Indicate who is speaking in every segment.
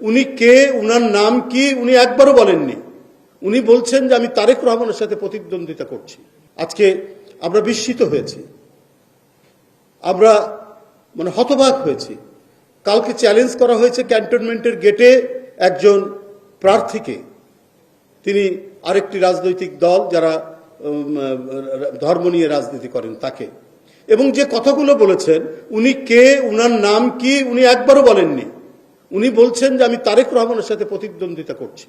Speaker 1: উনি কে, উনার নাম কি উনি একবারও বলেননি। উনি বলছেন যে আমি তারেক রহমানের সাথে প্রতিদ্বন্দ্বিতা করছি। আজকে আমরা বিস্মিত হয়েছি, আমরা হতবাক হয়েছি। কালকে চ্যালেঞ্জ করা হয়েছে ক্যান্টনমেন্টের গেটে একজন প্রার্থীকে, তিনি আরেকটি রাজনৈতিক দল যারা ধর্ম নিয়ে রাজনীতি করেন তাকে, এবং যে কথাগুলো বলেছেন উনি কে, উনার নাম কি উনি একবারও বলেননি। উনি বলছেন যে আমি তারেক রহমানের সাথে প্রতিদ্বন্দ্বিতা করছি।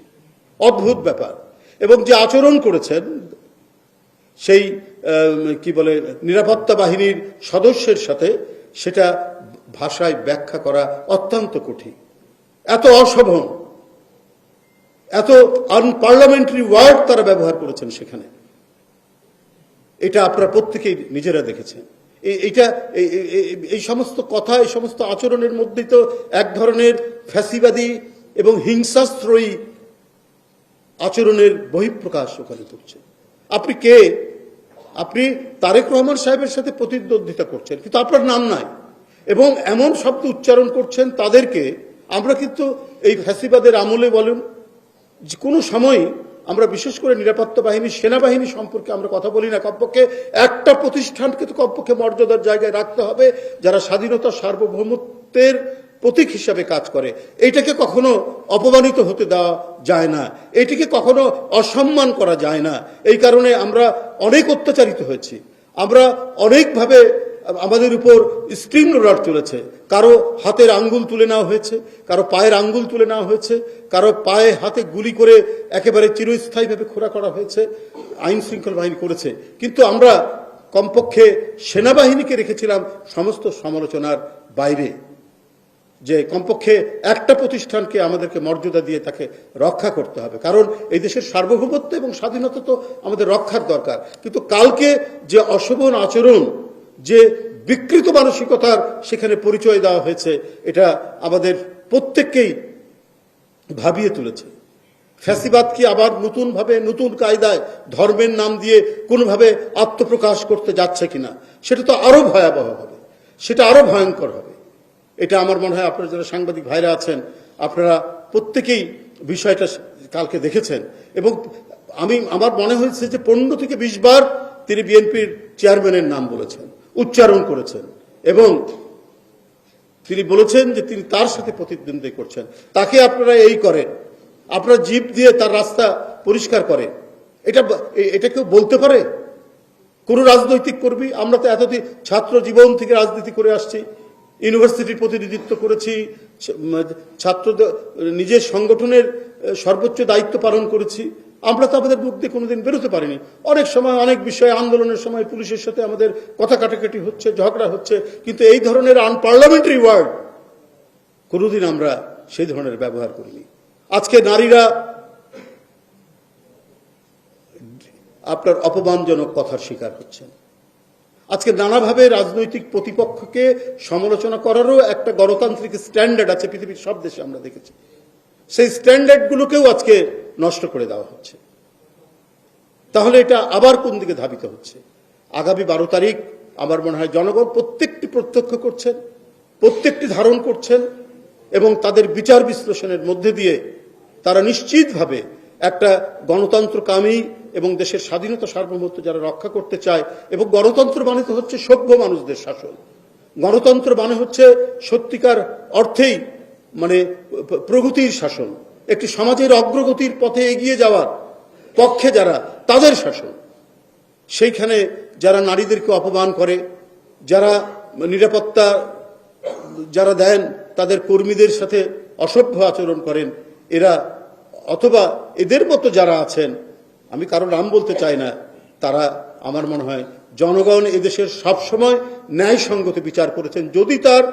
Speaker 1: অদ্ভুত ব্যাপার। এবং যে আচরণ করেছেন সেই কি বলে নিরাপত্তা বাহিনীর সদস্যের সাথে, সেটা ভাষায় ব্যাখ্যা করা অত্যন্ত কঠিন। এত অশোভন, এত আনপার্লামেন্টারি ওয়ার্ড তারা ব্যবহার করেছেন সেখানে, এটা আপনারা প্রত্যেকেই নিজেরা দেখেছেন। এই সমস্ত কথা, এই সমস্ত আচরণের মধ্যেই তো এক ধরনের ফ্যাসিবাদী এবং হিংসাস্ত্রয়ী আচরণের বহিঃপ্রকাশ ওখানে করছে। আপনি কে? আপনি তারেক রহমান সাহেবের সাথে প্রতিদ্বন্দ্বিতা করছেন, কিন্তু আপনার নাম নাই, এবং এমন শব্দ উচ্চারণ করছেন তাদেরকে। আমরা কিন্তু এই ফ্যাসিবাদের আমলে বলুন যে কোনো সময় আমরা বিশেষ করে নিরাপত্তা বাহিনী, সেনাবাহিনী সম্পর্কে আমরা কথা বলি না। কমপক্ষে একটা প্রতিষ্ঠানকে তো কমপক্ষে মর্যাদার জায়গায় রাখতে হবে, যারা স্বাধীনতা সার্বভৌমত্বের প্রতীক হিসাবে কাজ করে। এইটাকে কখনো অপমানিত হতে দেওয়া যায় না, এটিকে কখনো অসম্মান করা যায় না। এই কারণে আমরা অনেক অত্যাচারিত হয়েছি, আমরা অনেকভাবে আমাদের উপর স্ক্রিন রোলার চলেছে। কারো হাতের আঙ্গুল তুলে নেওয়া হয়েছে, কারো পায়ের আঙ্গুল তুলে নেওয়া হয়েছে, কারো পায়ে হাতে গুলি করে একেবারে চিরস্থায়ীভাবে খোঁড়া করা হয়েছে, আইন শৃঙ্খলা বাহিনী করেছে। কিন্তু আমরা কমপক্ষে সেনাবাহিনীকে রেখেছিলাম সমস্ত সমালোচনার বাইরে, যে কমপক্ষে একটা প্রতিষ্ঠানকে আমাদেরকে মর্যাদা দিয়ে তাকে রক্ষা করতে হবে, কারণ এই দেশের সার্বভৌমত্ব এবং স্বাধীনতা তো আমাদের রক্ষার দরকার। কিন্তু কালকে যে অশোভন আচরণ, যে বিকৃত মানসিকতার সেখানে পরিচয় দেওয়া হয়েছে, এটা আমাদের প্রত্যেককেই ভাবিয়ে তুলেছে। ফ্যাসিবাদ কি আবার নতুনভাবে, নতুন কায়দায় ধর্মের নাম দিয়ে কোনোভাবে আত্মপ্রকাশ করতে যাচ্ছে কিনা, সেটা তো আরো ভয়াবহ হবে, সেটা আরো ভয়ঙ্কর হবে। এটা আমার মনে হয় আপনারা যারা সাংবাদিক ভাইরা আছেন, আপনারা প্রত্যেকেই বিষয়টা কালকে দেখেছেন। এবং আমার মনে হয়েছে যে 15 থেকে 20 বার তিনি বিএনপির চেয়ারম্যানের নাম বলেছেন, উচ্চারণ করেছেন, এবং তিনি বলেছেন যে তিনি তার সাথে প্রতিদ্বন্দ্বিতা করছেন। তাকে আপনারা এই করেন, আপনারা জিপ দিয়ে তার রাস্তা পরিষ্কার করেন, এটা কেউ বলতে পারে? কোন রাজনৈতিক কর্মী? আমরা তো এতদিন ছাত্র জীবন থেকে রাজনীতি করে আসছি, ইউনিভার্সিটির প্রতিনিধিত্ব করেছি, ছাত্রদের নিজের সংগঠনের সর্বোচ্চ দায়িত্ব পালন করেছি। আমরা তো আমাদের মুখ দিয়ে কোনোদিন বেরোতে পারিনি। অনেক সময় অনেক বিষয়ে আন্দোলনের সময় পুলিশের সাথে আমাদের কথা কাটাকাটি হচ্ছে, ঝগড়া হচ্ছে, কিন্তু এই ধরনের আনপার্লামেন্টারি ওয়ার্ড কোনোদিন আমরা সেই ধরনের ব্যবহার করিনি। আজকে নারীরা আপনার অপমানজনক কথার শিকার হচ্ছেন। আজকে নানাভাবে রাজনৈতিক প্রতিপক্ষকে সমালোচনা করারও একটা গণতান্ত্রিক স্ট্যান্ডার্ড আছে, পৃথিবীর সব দেশে আমরা দেখেছি। সেই স্ট্যান্ডার্ডগুলোকেও আজকে নষ্ট করে দেওয়া হচ্ছে। তাহলে এটা আবার কোন দিকে ধাবিত হচ্ছে? আগামী 12 তারিখ আমার মনে হয় জনগণ প্রত্যেকটি প্রত্যক্ষ করছেন, প্রত্যেকটি ধারণ করছেন, এবং তাদের বিচার বিশ্লেষণের মধ্যে দিয়ে তারা নিশ্চিতভাবে একটা গণতন্ত্রকামী এবং দেশের স্বাধীনতা সার্বভৌমত্ব যারা রক্ষা করতে চায়, এবং গণতন্ত্র মানে তো হচ্ছে সভ্য মানুষদের শাসন, গণতন্ত্র মানে হচ্ছে সত্যিকার অর্থেই প্রগতির শাসন, একটি সমাজের অগ্রগতির পথে এগিয়ে যাওয়ার পক্ষে যারা, তাদের শাসন। সেইখানে যারা নারীদেরকে অপমান করে, যারা নিরাপত্তা যারা দেন তাদের কর্মীদের সাথে অসভ্য আচরণ করেন, এরা অথবা এদের মতো যারা আছেন, আমি কারো নাম বলতে চাই না, তারা আমার মনে হয় জনগণ এদেশের সবসময় ন্যায়সঙ্গত বিচার করেছেন। যদি তার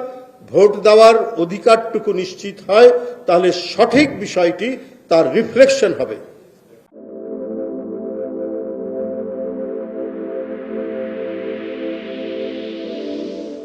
Speaker 1: ভোট দেওয়ার অধিকারটুকু নিশ্চিত হয়, তাহলে সঠিক বিষয়টি তার রিফ্লেকশন হবে।